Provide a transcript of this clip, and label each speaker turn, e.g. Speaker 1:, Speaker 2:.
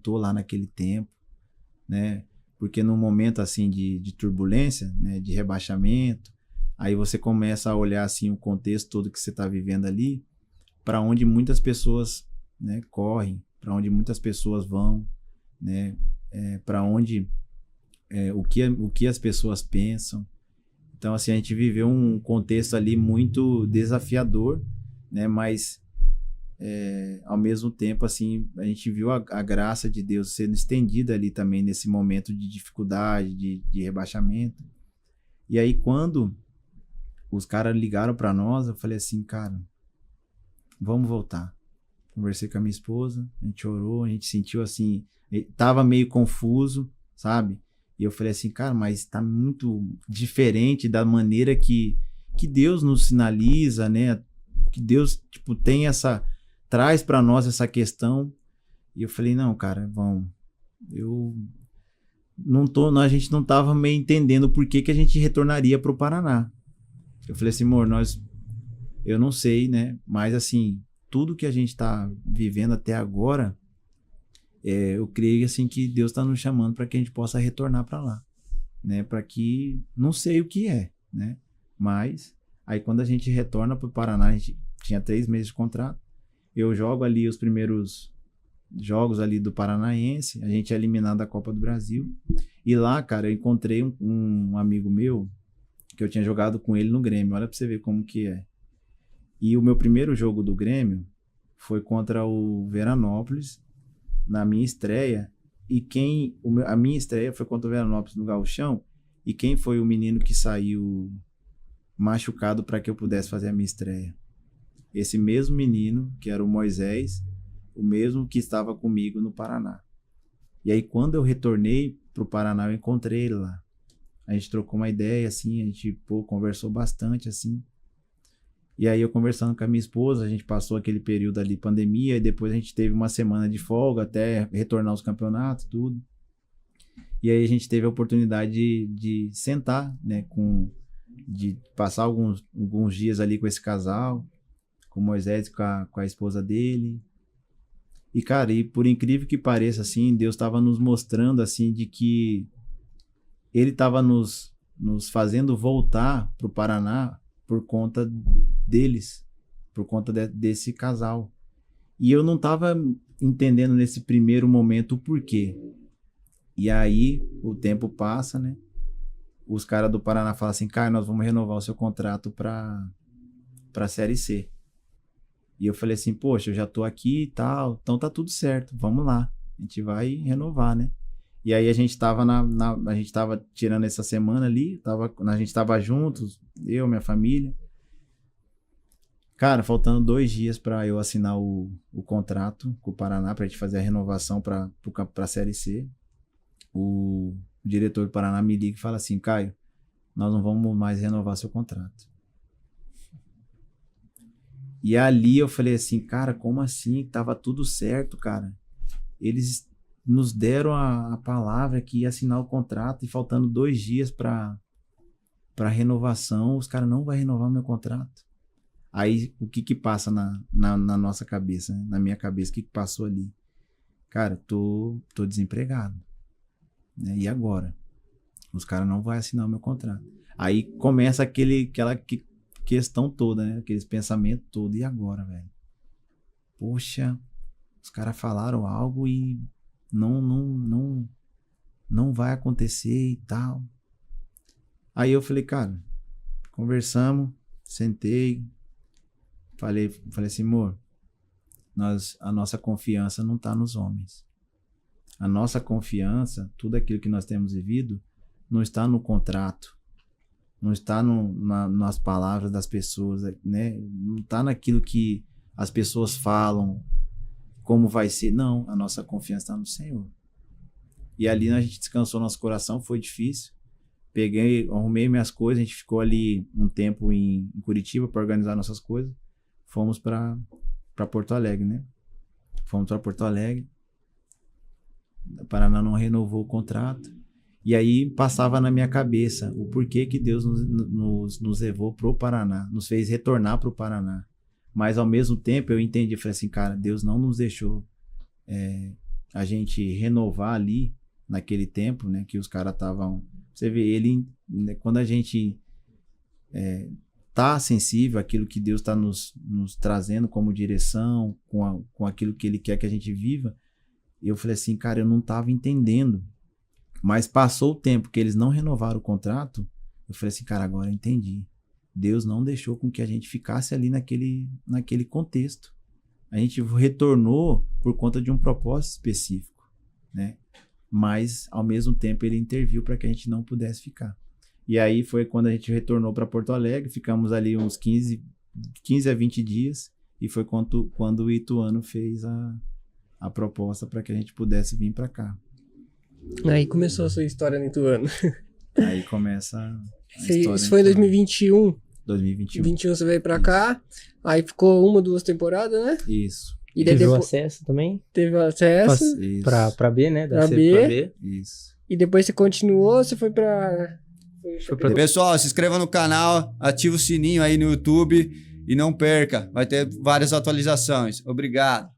Speaker 1: enfrentou lá naquele tempo, né? Porque num momento assim de turbulência, né, de rebaixamento, aí você começa a olhar assim o contexto todo que você está vivendo ali, para onde muitas pessoas, né, correm, para onde muitas pessoas vão, né, para onde o que as pessoas pensam. Então assim, a gente viveu um contexto ali muito desafiador, né, mas ao mesmo tempo assim a gente viu a graça de Deus sendo estendida ali também nesse momento de dificuldade, de rebaixamento. E aí quando os caras ligaram para nós, eu falei assim, cara, vamos voltar. Conversei com a minha esposa, a gente orou, a gente sentiu assim, tava meio confuso, sabe? E eu falei assim, cara, mas tá muito diferente da maneira que Deus nos sinaliza, né? Que Deus, tipo, traz para nós essa questão. E eu falei, não, cara, vamos. A gente não tava meio entendendo por que a gente retornaria pro Paraná. Eu falei assim, amor, eu não sei, né? Mas assim, tudo que a gente tá vivendo até agora, eu creio assim que Deus tá nos chamando para que a gente possa retornar para lá, né? Para que, não sei o que é, né? Mas aí quando a gente retorna pro Paraná, a gente tinha 3 meses de contrato. Eu jogo ali os primeiros jogos ali do Paranaense, a gente é eliminado da Copa do Brasil. E lá, cara, eu encontrei um amigo meu que eu tinha jogado com ele no Grêmio. Olha pra você ver como que é. E o meu primeiro jogo do Grêmio foi contra o Veranópolis, na minha estreia. E a minha estreia foi contra o Veranópolis no Gauchão. E quem foi o menino que saiu machucado para que eu pudesse fazer a minha estreia? Esse mesmo menino, que era o Moisés, o mesmo que estava comigo no Paraná. E aí, quando eu retornei pro Paraná, eu encontrei ele lá. A gente trocou uma ideia, assim, a gente conversou bastante, assim. E aí, eu conversando com a minha esposa, a gente passou aquele período ali, pandemia, e depois a gente teve uma semana de folga até retornar aos campeonatos, tudo. E aí, a gente teve a oportunidade de sentar, né, de passar alguns dias ali com esse casal, com o Moisés, com a esposa dele. E, cara, por incrível que pareça, assim, Deus estava nos mostrando, assim, de que Ele estava nos fazendo voltar pro Paraná por conta deles, por conta desse casal. E eu não estava entendendo nesse primeiro momento o porquê. E aí, o tempo passa, né? Os caras do Paraná falam assim, cara, nós vamos renovar o seu contrato pra Série C. E eu falei assim, poxa, eu já tô aqui e tal, então tá tudo certo, vamos lá, a gente vai renovar, né? E aí a gente tava a gente tava tirando essa semana ali, a gente tava juntos, eu, minha família. Cara, faltando 2 dias pra eu assinar o contrato com o Paraná, pra gente fazer a renovação pra Série C. O diretor do Paraná me liga e fala assim, Caio, nós não vamos mais renovar seu contrato. E ali eu falei assim, cara, como assim? Tava tudo certo, cara. Eles nos deram a palavra que ia assinar o contrato e faltando 2 dias para renovação, os caras não vão renovar meu contrato. Aí, o que passa na nossa cabeça, né? Na minha cabeça, o que passou ali? Cara, tô desempregado. Né? E agora? Os caras não vão assinar o meu contrato. Aí começa aquela questão toda, né? Aqueles pensamentos todos. E agora, velho? Poxa, os caras falaram algo e não vai acontecer e tal. Aí eu falei, cara, conversamos, sentei, falei assim, amor, a nossa confiança não tá nos homens. A nossa confiança, tudo aquilo que nós temos vivido, não está no contrato, não está nas palavras das pessoas, né? Não está naquilo que as pessoas falam, como vai ser. Não, a nossa confiança está no Senhor. E ali a gente descansou nosso coração, foi difícil. Arrumei minhas coisas, a gente ficou ali um tempo em Curitiba para organizar nossas coisas. Fomos para Porto Alegre, né? Fomos para Porto Alegre. O Paraná não renovou o contrato. E aí passava na minha cabeça o porquê que Deus nos levou pro Paraná, nos fez retornar pro Paraná. Mas ao mesmo tempo eu entendi, falei assim, cara, Deus não nos deixou a gente renovar ali, naquele tempo, né, que os caras estavam... Você vê, ele, né, quando a gente tá sensível àquilo que Deus está nos trazendo como direção, com aquilo que Ele quer que a gente viva, eu falei assim, cara, eu não estava entendendo. Mas passou o tempo que eles não renovaram o contrato, eu falei assim, cara, agora eu entendi. Deus não deixou com que a gente ficasse ali naquele contexto. A gente retornou por conta de um propósito específico, né? Mas, ao mesmo tempo, ele interviu para que a gente não pudesse ficar. E aí foi quando a gente retornou para Porto Alegre, ficamos ali uns 15 a 20 dias, e foi quando o Ituano fez a proposta para que a gente pudesse vir para cá.
Speaker 2: Aí começou a sua história no Ituano.
Speaker 1: Aí começa a história.
Speaker 2: Isso foi em 2021?
Speaker 1: 2021.
Speaker 2: 2021 você veio pra cá, aí ficou 1, 2 temporadas, né?
Speaker 1: Isso.
Speaker 2: E daí
Speaker 3: teve o
Speaker 2: depois
Speaker 3: acesso também?
Speaker 2: teve acesso.
Speaker 1: Isso.
Speaker 3: Pra B, né? Da
Speaker 2: Pra
Speaker 3: C
Speaker 2: B.
Speaker 3: pra B.
Speaker 1: Isso.
Speaker 2: E depois você continuou, você foi pra...
Speaker 4: Pessoal, se inscreva no canal, ativa o sininho aí no YouTube e não perca, vai ter várias atualizações. Obrigado.